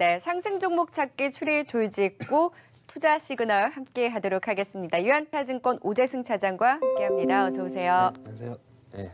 네, 상승 종목 찾기 추리 돌직구 투자 시그널 함께 하도록 하겠습니다. 유한타증권 오재승 차장과 함께합니다. 어서 오세요. 네, 안녕하세요. 네.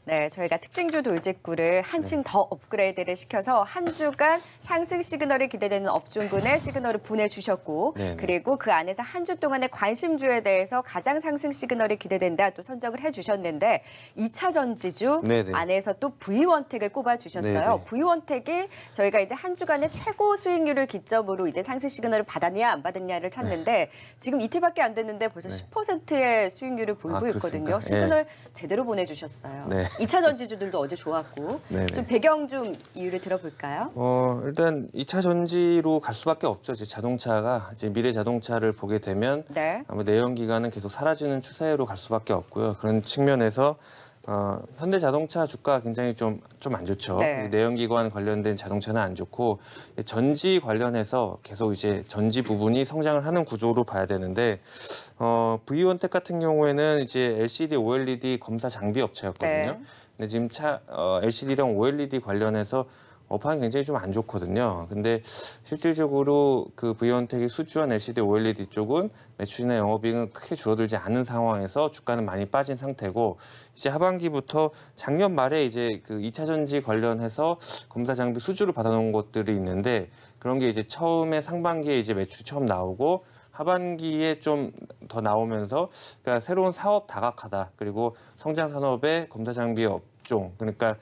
네, 저희가 특징주 돌직구를 한층 더 업그레이드를 시켜서 한 주간 상승 시그널이 기대되는 업종군의 시그널을 보내주셨고 네네. 그리고 그 안에서 한 주 동안의 관심주에 대해서 가장 상승 시그널이 기대된다 또 선정을 해주셨는데 2차 전지주 네네. 안에서 또 V원택을 꼽아주셨어요. 네네. V원택이 저희가 이제 한 주간의 최고 수익률을 기점으로 이제 상승 시그널을 받았냐 안 받았냐를 찾는데 지금 이틀밖에 안 됐는데 벌써 10%의 수익률을 보이고 있거든요. 그렇습니까? 시그널 제대로 보내주셨어요. 네. 2차 전지주들도 어제 좋았고 네네. 좀 배경 좀 이유를 들어볼까요? 일단 2차 전지로 갈 수밖에 없죠. 이제 자동차가 이제 미래 자동차를 보게 되면 네. 아마 내연 기관은 계속 사라지는 추세로 갈 수밖에 없고요. 그런 측면에서 현대 자동차 주가가 굉장히 좀 안 좋죠. 네. 내연 기관 관련된 자동차는 안 좋고 전지 관련해서 계속 이제 전지 부분이 성장을 하는 구조로 봐야 되는데 V원택 같은 경우에는 이제 LCD, OLED 검사 장비 업체였거든요. 네. 근데 지금 LCD랑 OLED 관련해서 업황이 굉장히 좀 안 좋거든요. 근데 실질적으로 그 V원택이 수주한 LCD, OLED 쪽은 매출이나 영업이익은 크게 줄어들지 않은 상황에서 주가는 많이 빠진 상태고 이제 하반기부터 작년 말에 이제 그 2차 전지 관련해서 검사 장비 수주를 받아놓은 것들이 있는데 그런 게 이제 처음에 상반기에 이제 매출이 처음 나오고 하반기에 좀 더 나오면서 그러니까 새로운 사업 다각화다. 그리고 성장 산업의 검사 장비 업종 그러니까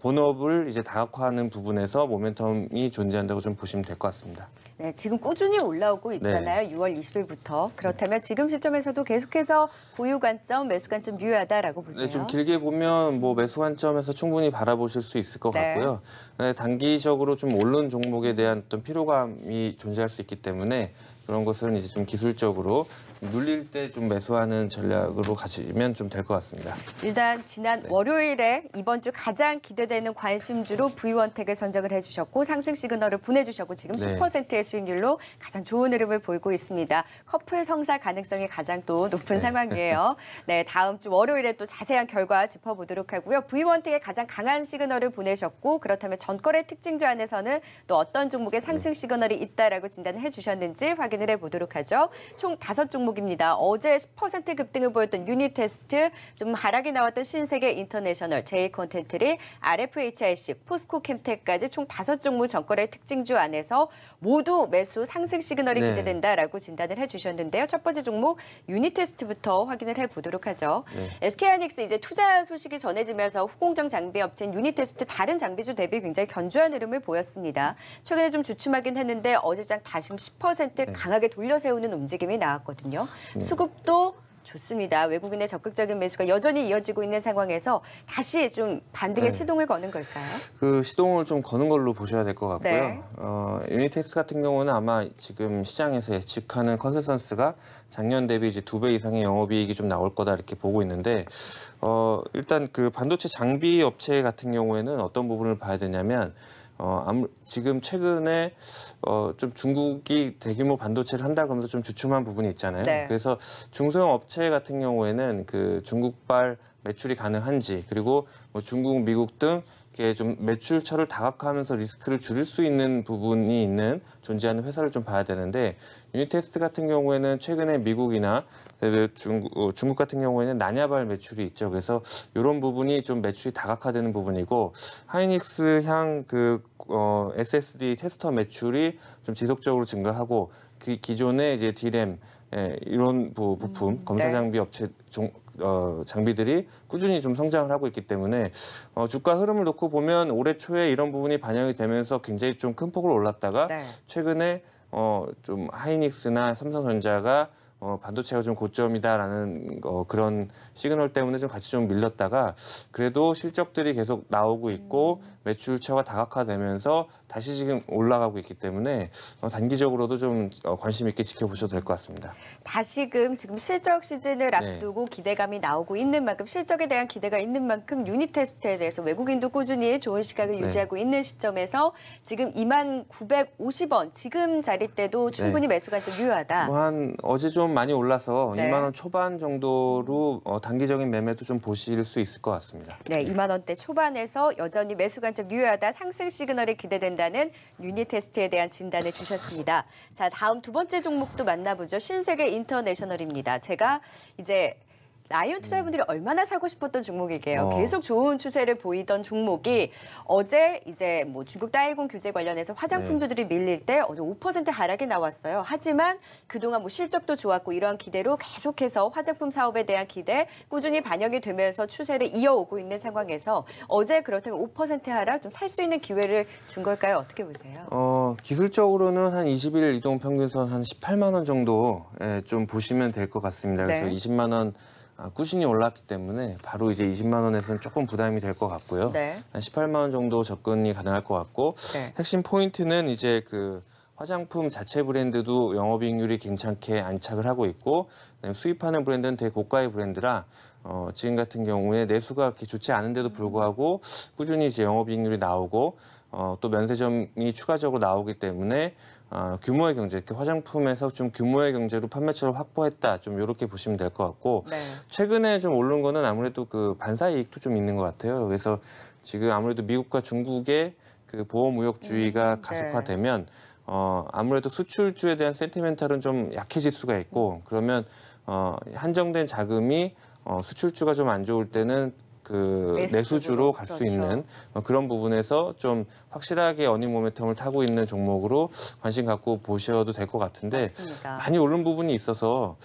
본업을 이제 다각화하는 부분에서 모멘텀이 존재한다고 좀 보시면 될 것 같습니다. 네, 지금 꾸준히 올라오고 있잖아요. 6월 20일부터. 그렇다면 지금 시점에서도 계속해서 보유 관점, 매수 관점 유효하다라고 보세요. 네, 좀 길게 보면 뭐 매수 관점에서 충분히 바라보실 수 있을 것 네. 같고요. 네, 단기적으로 좀 오른 종목에 대한 어떤 피로감이 존재할 수 있기 때문에 그런 것은 이제 좀 기술적으로 눌릴 때 좀 매수하는 전략으로 가시면 좀 될 것 같습니다. 일단 지난 월요일에 이번 주 가장 기대되는 관심주로 V원택을 선정을 해주셨고 상승 시그널을 보내주셨고 지금 네. 10%의 수익률로 가장 좋은 흐름을 보이고 있습니다. 커플 성사 가능성이 가장 또 높은 상황이에요. 네, 다음 주 월요일에 또 자세한 결과 짚어보도록 하고요. V원택의 가장 강한 시그널을 보내셨고 그렇다면 전거래 특징주 안에서는 또 어떤 종목의 상승 시그널이 있다라고 진단을 해주셨는지 확인을 해보도록 하죠. 총 5종목입니다. 어제 10% 급등을 보였던 유니테스트, 좀 하락이 나왔던 신세계 인터내셔널, 제이컨텐트리, RFHIC, 포스코 캠텍까지 총 5종목 전거래 특징주 안에서 모두 매수 상승 시그널이 네. 기대된다라고 진단을 해주셨는데요. 첫 번째 종목 유니테스트부터 확인을 해보도록 하죠. 네. SK하이닉스 이제 투자 소식이 전해지면서 후공정 장비 업체인 유니테스트 다른 장비주 대비 굉장히 견조한 흐름을 보였습니다. 최근에 좀 주춤하긴 했는데 어제장 다시 10% 강하게 돌려세우는 움직임이 나왔거든요. 수급도 좋습니다. 외국인의 적극적인 매수가 여전히 이어지고 있는 상황에서 다시 좀 반등의 시동을 거는 걸까요? 그 시동을 좀 거는 걸로 보셔야 될 것 같고요. 네. 유니텍스 같은 경우는 아마 지금 시장에서 예측하는 컨센서스가 작년 대비 이제 2배 이상의 영업이익이 좀 나올 거다 이렇게 보고 있는데 일단 그 반도체 장비 업체 같은 경우에는 어떤 부분을 봐야 되냐면 지금 최근에 좀 중국이 대규모 반도체를 한다 그러면서 좀 주춤한 부분이 있잖아요. 네. 그래서 중소형 업체 같은 경우에는 그 중국발 매출이 가능한지 그리고 뭐 중국, 미국 등 이렇게 좀 매출처를 다각화하면서 리스크를 줄일 수 있는 부분이 존재하는 회사를 좀 봐야 되는데 유니테스트 같은 경우에는 최근에 미국이나 중국 같은 경우에는 나냐발 매출이 있죠. 그래서 이런 부분이 좀 매출이 다각화되는 부분이고 하이닉스 향 SSD 테스터 매출이 좀 지속적으로 증가하고 그 기존의 이제 D램 이런 부품 검사 장비 업체 장비들이 꾸준히 좀 성장을 하고 있기 때문에 주가 흐름을 놓고 보면 올해 초에 이런 부분이 반영이 되면서 굉장히 좀 큰 폭으로 올랐다가 네. 최근에 좀 하이닉스나 삼성전자가 반도체가 좀 고점이다라는 그런 시그널 때문에 좀 같이 좀 밀렸다가 그래도 실적들이 계속 나오고 있고 매출처가 다각화되면서 다시 지금 올라가고 있기 때문에 단기적으로도 좀 관심 있게 지켜보셔도 될 것 같습니다. 다시금 지금 실적 시즌을 앞두고 기대감이 나오고 있는 만큼 실적에 대한 기대가 있는 만큼 유니테스트에 대해서 외국인도 꾸준히 좋은 시각을 유지하고 있는 시점에서 지금 29,950원 지금 자리 때도 충분히 매수 관점 유효하다. 어제 좀 많이 올라서 네. 2만 원 초반 정도로 단기적인 매매도 좀 보실 수 있을 것 같습니다. 네, 2만 원대 초반에서 여전히 매수 관점 유효하다. 상승 시그널이 기대된다. 된다는 유닛 테스트에 대한 진단을 주셨습니다. 자, 다음 두 번째 종목도 만나보죠. 신세계 인터내셔널입니다. 제가 이제 라이온 투자자분들이 얼마나 사고 싶었던 종목이게요. 계속 좋은 추세를 보이던 종목이 어제 이제 뭐 중국 따이공 규제 관련해서 화장품들이 밀릴 때 어제 5% 하락이 나왔어요. 하지만 그동안 뭐 실적도 좋았고 이러한 기대로 계속해서 화장품 사업에 대한 기대 꾸준히 반영이 되면서 추세를 이어오고 있는 상황에서 어제 그렇다면 5% 하락 좀 살 수 있는 기회를 준 걸까요? 어떻게 보세요? 기술적으로는 한 20일 이동 평균선 한 18만 원 정도 좀 보시면 될 것 같습니다. 그래서 네. 20만 원 꾸준히 올랐기 때문에 바로 이제 20만 원에서는 조금 부담이 될 것 같고요. 네. 한 18만 원 정도 접근이 가능할 것 같고 네. 핵심 포인트는 이제 그 화장품 자체 브랜드도 영업이익률이 괜찮게 안착을 하고 있고 수입하는 브랜드는 되게 고가의 브랜드라 지금 같은 경우에 내수가 그렇게 좋지 않은데도 불구하고 꾸준히 이제 영업이익률이 나오고 또 면세점이 추가적으로 나오기 때문에 규모의 경제, 이렇게 화장품에서 좀 규모의 경제로 판매처를 확보했다. 좀 이렇게 보시면 될 것 같고 네. 최근에 좀 오른 거는 아무래도 그 반사 이익도 좀 있는 것 같아요. 그래서 지금 아무래도 미국과 중국의 그 보호무역주의가 가속화되면 아무래도 수출주에 대한 센티멘탈은 좀 약해질 수가 있고 그러면 한정된 자금이 수출주가 좀 안 좋을 때는 그 내수주로 갈 수 그렇죠. 있는 그런 부분에서 좀 확실하게 어닝 모멘텀을 타고 있는 종목으로 관심 갖고 보셔도 될 것 같은데 맞습니다. 많이 오른 부분이 있어서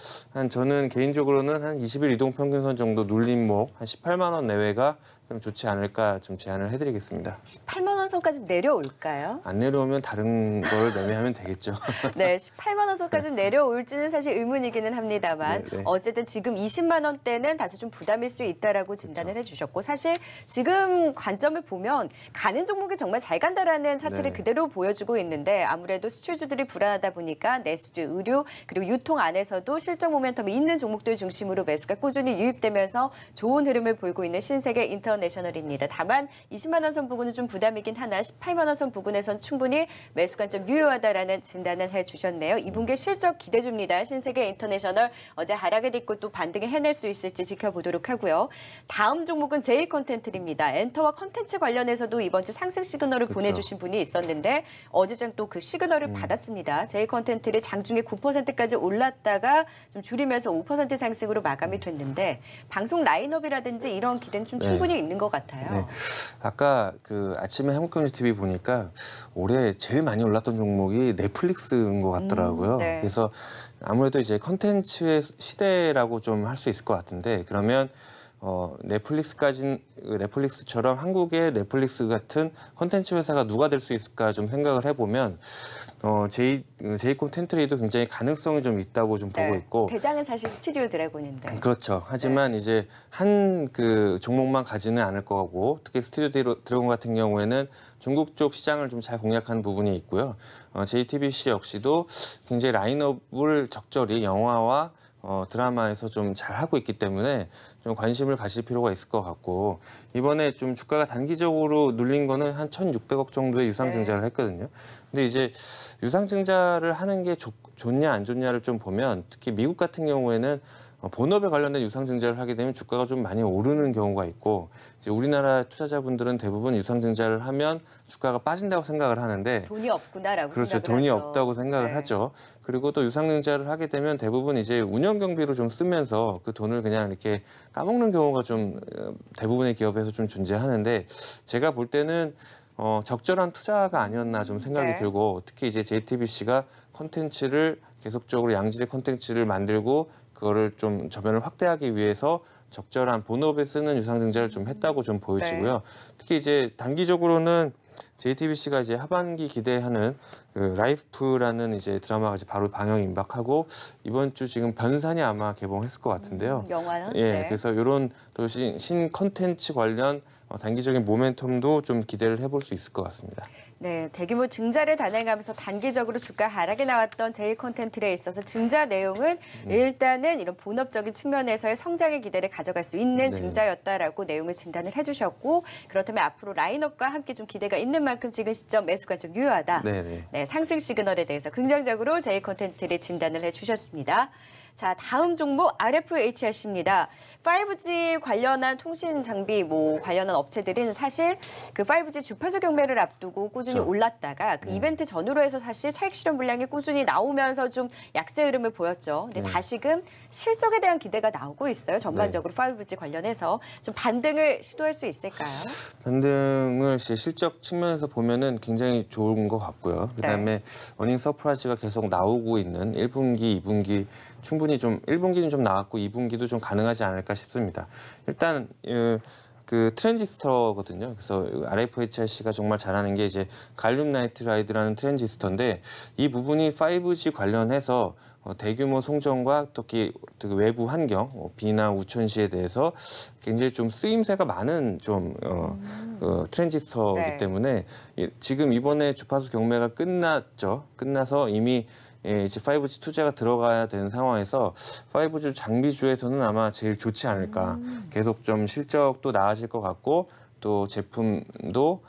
저는 개인적으로는 한 20일 이동 평균선 정도 눌림목 한 18만 원 내외가 좀 좋지 않을까 좀 제안을 해드리겠습니다. 18만 원 선까지 내려올까요? 안 내려오면 다른 걸 매매하면 되겠죠. 네, 18만 원 선까지 내려올지는 사실 의문이기는 합니다만 네. 어쨌든 지금 20만 원대는 다소 좀 부담일 수 있다라고 진단을 해주셨고 사실 지금 관점을 보면 가는 종목이 정말 잘 간다라는 차트를 네. 그대로 보여주고 있는데 아무래도 수출주들이 불안하다 보니까 내수주, 의류 그리고 유통 안에서도 실적 모멘텀이 있는 종목들 중심으로 매수가 꾸준히 유입되면서 좋은 흐름을 보이고 있는 신세계 인터내셔널입니다. 다만 20만 원 선 부분은 좀 부담이긴 하나 18만 원 선 부분에선 충분히 매수 관점 유효하다라는 진단을 해주셨네요. 2분기 실적 기대 줍니다. 신세계 인터내셔널 어제 하락을 딛고 또 반등을 해낼 수 있을지 지켜보도록 하고요. 다음 종목은 J컨텐트입니다. 엔터와 컨텐츠 관련해서도 이번 주 상승 시그널을 보내주신 분이 있었는데 어제장 또 그 시그널을 받았습니다. J컨텐트를 장중에 9%까지 올랐다가 좀 줄이면서 5% 상승으로 마감이 됐는데 방송 라인업이라든지 이런 기대는 좀 충분히 있는 것 같아요. 네. 아까 그 아침에 한국경제TV 보니까 올해 제일 많이 올랐던 종목이 넷플릭스인 것 같더라고요. 네. 그래서 아무래도 이제 컨텐츠의 시대라고 좀 할 수 있을 것 같은데 그러면 넷플릭스처럼 한국의 넷플릭스 같은 컨텐츠 회사가 누가 될 수 있을까 좀 생각을 해보면 J콘텐트리도 굉장히 가능성이 좀 있다고 좀 보고 있고 대장은 사실 스튜디오 드래곤인데. 그렇죠. 하지만 이제 한 그 종목만 가지는 않을 거고 특히 스튜디오 드래곤 같은 경우에는 중국 쪽 시장을 좀 잘 공략하는 부분이 있고요. JTBC 역시도 굉장히 라인업을 적절히 영화와 드라마에서 좀 잘 하고 있기 때문에 좀 관심을 가질 필요가 있을 것 같고 이번에 좀 주가가 단기적으로 눌린 거는 한 1,600억 정도의 유상증자를 했거든요. 근데 이제 유상증자를 하는 게 좋냐 안 좋냐를 좀 보면 특히 미국 같은 경우에는 본업에 관련된 유상증자를 하게 되면 주가가 좀 많이 오르는 경우가 있고 이제 우리나라 투자자분들은 대부분 유상증자를 하면 주가가 빠진다고 생각을 하는데 돈이 없구나라고 그렇죠. 생각을 돈이 하죠. 없다고 생각을 하죠. 그리고 또 유상증자를 하게 되면 대부분 이제 운영 경비로 좀 쓰면서 그 돈을 그냥 이렇게 까먹는 경우가 좀 대부분의 기업에서 좀 존재하는데 제가 볼 때는 적절한 투자가 아니었나 좀 생각이 들고 특히 이제 JTBC가 콘텐츠를 계속적으로 양질의 콘텐츠를 만들고 그거를 좀 저변을 확대하기 위해서 적절한 본업에 쓰는 유상증자를 좀 했다고 좀 보여지고요. 특히 이제 단기적으로는 JTBC가 이제 하반기 기대하는 그 라이프라는 이제 드라마가 이제 바로 방영 임박하고 이번 주 지금 변산이 아마 개봉했을 것 같은데요. 영화는? 예, 그래서 이런 또 신 콘텐츠 관련 단기적인 모멘텀도 좀 기대를 해볼 수 있을 것 같습니다. 네, 대규모 증자를 단행하면서 단기적으로 주가 하락에 나왔던 J콘텐츠에 있어서 증자 내용은 일단은 이런 본업적인 측면에서의 성장의 기대를 가져갈 수 있는 증자였다라고 내용을 진단을 해주셨고 그렇다면 앞으로 라인업과 함께 좀 기대가 있는 만큼 지금 시점 매수가 좀 유효하다. 네, 상승 시그널에 대해서 긍정적으로 J콘텐츠를 진단을 해주셨습니다. 자, 다음 종목 RFHRC입니다. 5G 관련한 통신 장비 관련한 업체들은 사실 그 5G 주파수 경매를 앞두고 꾸준히 그렇죠. 올랐다가 그 이벤트 전후로 해서 사실 차익 실현 물량이 꾸준히 나오면서 좀 약세 흐름을 보였죠. 근데 다시금 실적에 대한 기대가 나오고 있어요. 전반적으로 5G 관련해서 좀 반등을 시도할 수 있을까요? 반등을 실적 측면에서 보면은 굉장히 좋은 것 같고요. 그다음에 어닝 서프라이즈가 계속 나오고 있는 1분기, 2분기 충분히 좀 1분기는 좀 나왔고 2분기도 좀 가능하지 않을까 싶습니다. 일단 그 트랜지스터거든요. 그래서 RFHRC가 정말 잘하는 게 이제 갈륨 나이트라이드라는 트랜지스터인데 이 부분이 5G 관련해서 대규모 송전과 특히 외부 환경, 비나 우천시에 대해서 굉장히 좀 쓰임새가 많은 좀 트랜지스터이기 네. 때문에 지금 이번에 주파수 경매가 끝났죠. 끝나서 이미 이제 5G 투자가 들어가야 되는 상황에서 5G 장비주에서는 아마 제일 좋지 않을까. 계속 좀 실적도 나아질 것 같고 또 제품도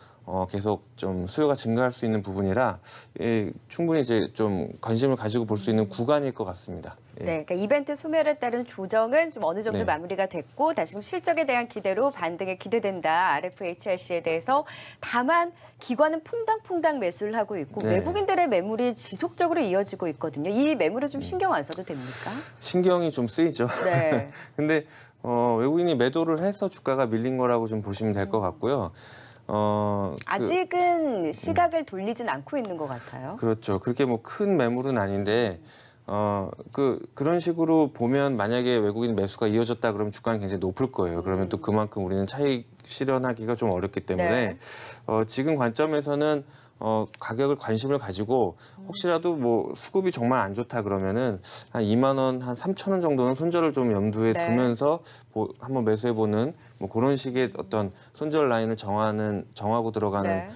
계속 좀 수요가 증가할 수 있는 부분이라 충분히 이제 좀 관심을 가지고 볼 수 있는 구간일 것 같습니다. 네, 그러니까 이벤트 소멸에 따른 조정은 좀 어느 정도 네. 마무리가 됐고 다시금 실적에 대한 기대로 반등에 기대된다. RFHRC에 대해서 다만 기관은 퐁당퐁당 매수를 하고 있고 네. 외국인들의 매물이 지속적으로 이어지고 있거든요. 이 매물을 좀 신경 안 써도 됩니까? 신경이 좀 쓰이죠. 네. 근데 외국인이 매도를 해서 주가가 밀린 거라고 좀 보시면 될 것 같고요. 아직은 시각을 돌리진 않고 있는 것 같아요. 그렇죠. 그렇게 뭐 큰 매물은 아닌데 그런 식으로 보면 만약에 외국인 매수가 이어졌다 그러면 주가는 굉장히 높을 거예요. 그러면 또 그만큼 우리는 차익 실현하기가 좀 어렵기 때문에 네. 지금 관점에서는 가격을 관심을 가지고 혹시라도 뭐 수급이 정말 안 좋다 그러면은 한 2만 원, 한 3천 원 정도는 손절을 좀 염두에 네. 두면서 한번 매수해보는 뭐 그런 식의 어떤 손절 라인을 정하고 들어가는 네.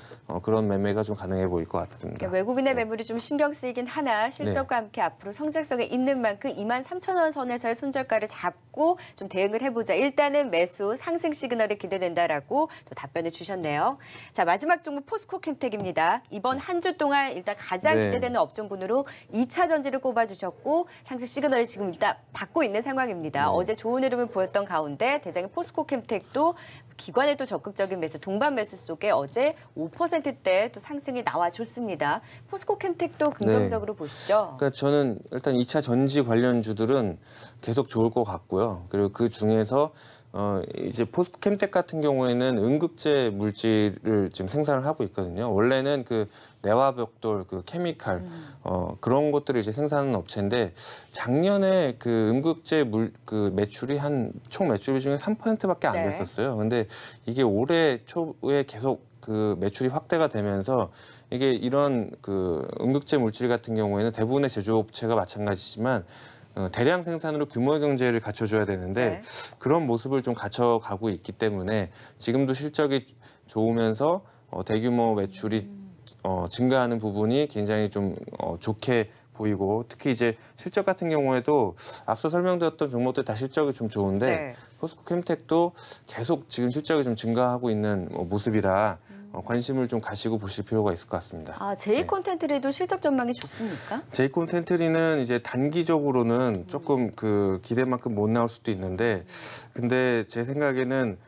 그런 매매가 좀 가능해 보일 것 같습니다. 그러니까 외국인의 매물이 좀 신경 쓰이긴 하나 실적과 함께 앞으로 성장성에 있는 만큼 2만 3천 원 선에서의 손절가를 잡고 좀 대응을 해보자. 일단은 매수 상승 시그널이 기대된다라고 또 답변을 주셨네요. 자, 마지막 종목 포스코 캠텍입니다. 이번 한 주 동안 일단 가장 네. 기대되는 업종군으로 2차 전지를 꼽아주셨고 상승 시그널을 지금 일단 받고 있는 상황입니다. 어제 좋은 흐름을 보였던 가운데 대장의 포스코 캠텍도 기관의 또 적극적인 매수, 동반 매수 속에 어제 5%대 또 상승이 나와줬습니다. 포스코 캠텍도 긍정적으로 보시죠. 그러니까 저는 일단 2차 전지 관련주들은 계속 좋을 것 같고요. 그리고 그 중에서 이제 포스코 캠텍 같은 경우에는 응급제 물질을 지금 생산을 하고 있거든요. 원래는 그 내화벽돌, 그 케미칼 그런 것들을 이제 생산하는 업체인데 작년에 그 응급제 그 매출이 총 매출 중에 3%밖에 안 네. 됐었어요. 근데 이게 올해 초에 계속 그 매출이 확대가 되면서 이게 이런 그 응급제 물질 같은 경우에는 대부분의 제조업체가 마찬가지지만 대량 생산으로 규모 경제를 갖춰줘야 되는데 네. 그런 모습을 좀 갖춰가고 있기 때문에 지금도 실적이 좋으면서 대규모 매출이 증가하는 부분이 굉장히 좀 좋게 보이고 특히 이제 실적 같은 경우에도 앞서 설명드렸던 종목들 다 실적이 좀 좋은데 네. 포스코 캠텍도 계속 지금 실적이 좀 증가하고 있는 모습이라 관심을 좀 가시고 보실 필요가 있을 것 같습니다. 아, 제이 콘텐츠리도 실적 전망이 좋습니까? 제이콘 텐트리는 이제 단기적으로는 조금 그 기대만큼 못 나올 수도 있는데 근데 제 생각에는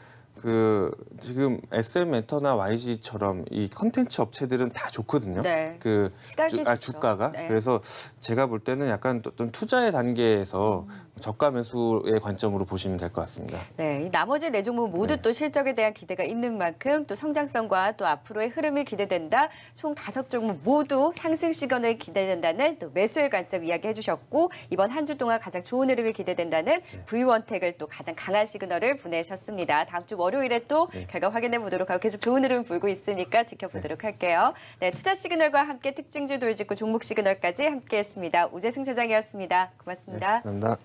그 지금 SM 엔터나 YG처럼 이 컨텐츠 업체들은 다 좋거든요. 네. 그 시각이 좋죠. 주가가 네. 그래서 제가 볼 때는 약간 어떤 투자의 단계에서 저가 매수의 관점으로 보시면 될 것 같습니다. 네, 이 나머지 네 종목 모두 또 실적에 대한 기대가 있는 만큼 또 성장성과 또 앞으로의 흐름이 기대된다. 총 5종목 모두 상승 시그널이 기대된다는 또 매수의 관점 이야기해 주셨고 이번 한 주 동안 가장 좋은 흐름이 기대된다는 V원텍을 또 가장 강한 시그널을 보내셨습니다. 다음 주 월요일에 또 결과 확인해 보도록 하고 계속 좋은 흐름 불고 있으니까 지켜보도록 할게요. 네, 투자 시그널과 함께 특징주 돌직구 종목 시그널까지 함께했습니다. 우재승 차장이었습니다. 고맙습니다. 감사합니다.